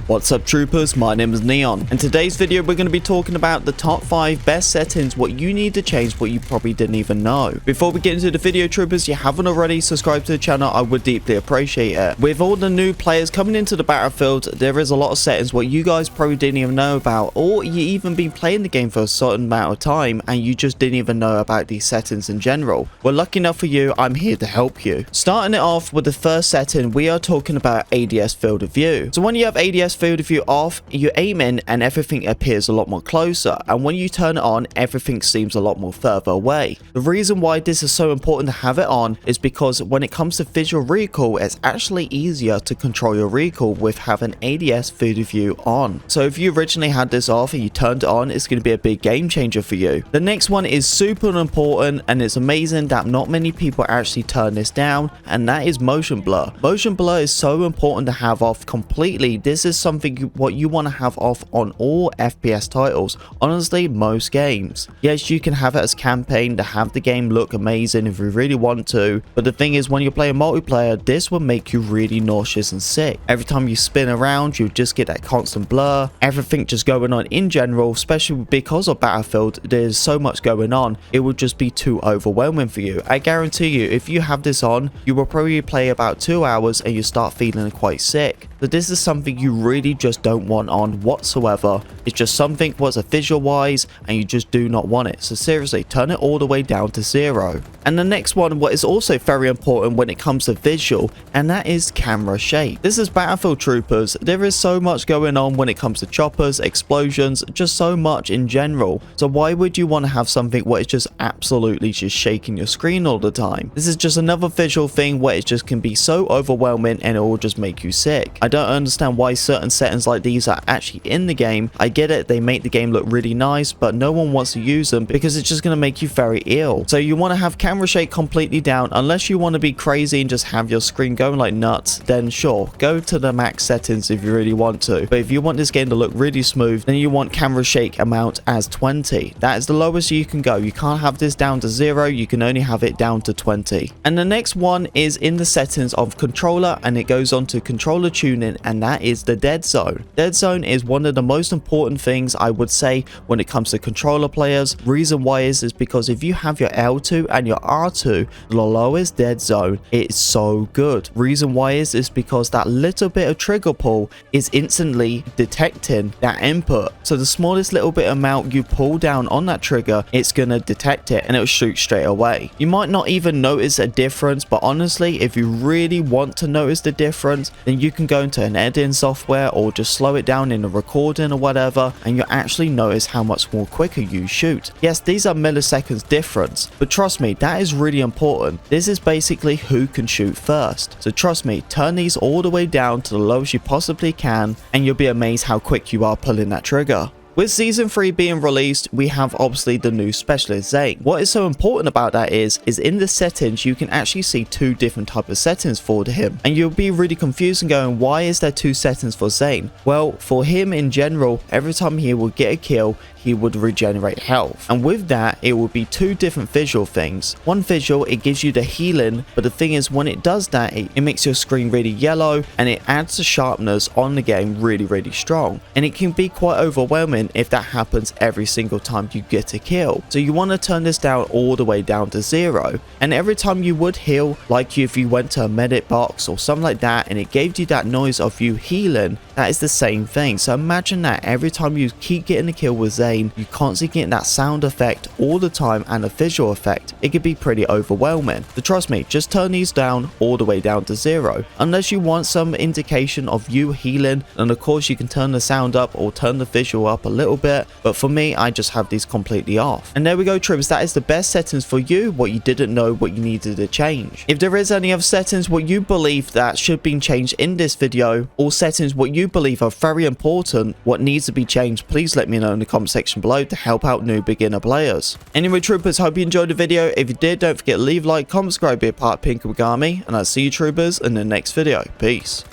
What's up troopers, my name is Neon. In today's video we're going to be talking about the top 5 best settings, what you need to change, what you probably didn't even know. Before we get into the video troopers, if you haven't already subscribed to the channel, I would deeply appreciate it. With all the new players coming into the battlefield, there is a lot of settings what you guys probably didn't even know about, or you even been playing the game for a certain amount of time and you just didn't even know about these settings in general. Well, lucky enough for you, I'm here to help you. Starting it off with the first setting, we are talking about ADS field of view. So when you have ADS field of view off, you aim in and everything appears a lot more closer, and when you turn it on, everything seems a lot more further away. The reason why this is so important to have it on is because when it comes to visual recoil, it's actually easier to control your recoil with having ADS field of view on. So if you originally had this off and you turned it on, it's going to be a big game changer for you. The next one is super important, and it's amazing that not many people actually turn this down, and that is motion blur. Motion blur is so important to have off completely. This is something what you want to have off on all FPS titles, honestly most games. Yes, you can have it as campaign to have the game look amazing if you really want to, but the thing is when you play a multiplayer, this will make you really nauseous and sick. Every time you spin around, you just get that constant blur, everything just going on in general, especially because of Battlefield, there's so much going on, it would just be too overwhelming for you. I guarantee you, if you have this on, you will probably play about 2 hours and you start feeling quite sick. So this is something you really just don't want on whatsoever. It's just something what's a visual wise and you just do not want it. So seriously, turn it all the way down to 0. And the next one, what is also very important when it comes to visual, and that is camera shake. This is Battlefield troopers. There is so much going on when it comes to choppers, explosions, just so much in general. So why would you want to have something where it's just absolutely just shaking your screen all the time? This is just another visual thing where it just can be so overwhelming and it will just make you sick. I don't understand why certain settings like these are actually in the game. I get it, they make the game look really nice, but no one wants to use them because it's just going to make you very ill. So you want to have camera shake completely down, unless you want to be crazy and just have your screen going like nuts, then sure, go to the max settings if you really want to. But if you want this game to look really smooth, then you want camera shake amount as 20. That is the lowest you can go. You can't have this down to 0, you can only have it down to 20. And the next one is in the settings of controller, and it goes on to controller tuning, and that is the Deadzone. Deadzone is one of the most important things I would say when it comes to controller players. Reason why is because if you have your L2 and your R2, the lowest Deadzone, it's so good. Reason why is because that little bit of trigger pull is instantly detecting that input. So the smallest little bit amount you pull down on that trigger, it's gonna detect it and it'll shoot straight away. You might not even notice a difference, but honestly, if you really want to notice the difference, then you can go into an editing software or just slow it down in a recording or whatever, and you'll actually notice how much more quicker you shoot. Yes, these are milliseconds difference, but trust me, that is really important. This is basically who can shoot first. So trust me, turn these all the way down to the lowest you possibly can, and you'll be amazed how quick you are pulling that trigger. With Season 3 being released, we have obviously the new specialist Zane. What is so important about that is in the settings, you can actually see 2 different types of settings for him. And you'll be really confused and going, why is there 2 settings for Zane? Well, for him in general, every time he would get a kill, he would regenerate health. And with that, it will be 2 different visual things. One visual, it gives you the healing, but the thing is when it does that, it makes your screen really yellow and it adds the sharpness on the game really strong. And it can be quite overwhelming if that happens every single time you get a kill. So you want to turn this down all the way down to 0. And every time you would heal, like if you went to a medic box or something like that and it gave you that noise of you healing, that is the same thing. So imagine that every time you keep getting a kill with Zane, you constantly get that sound effect all the time and a visual effect. It could be pretty overwhelming. So trust me, just turn these down all the way down to 0. Unless you want some indication of you healing, and of course you can turn the sound up or turn the visual up a little bit, but for me, I just have these completely off. And there we go troopers, that is the best settings for you, what you didn't know, what you needed to change. If there is any other settings what you believe that should be changed in this video, or settings what you believe are very important, what needs to be changed, please let me know in the comment section below to help out new beginner players. Anyway troopers, hope you enjoyed the video. If you did, don't forget to leave a like, comment, subscribe, be a part of Pink Army, and I'll see you troopers in the next video. Peace.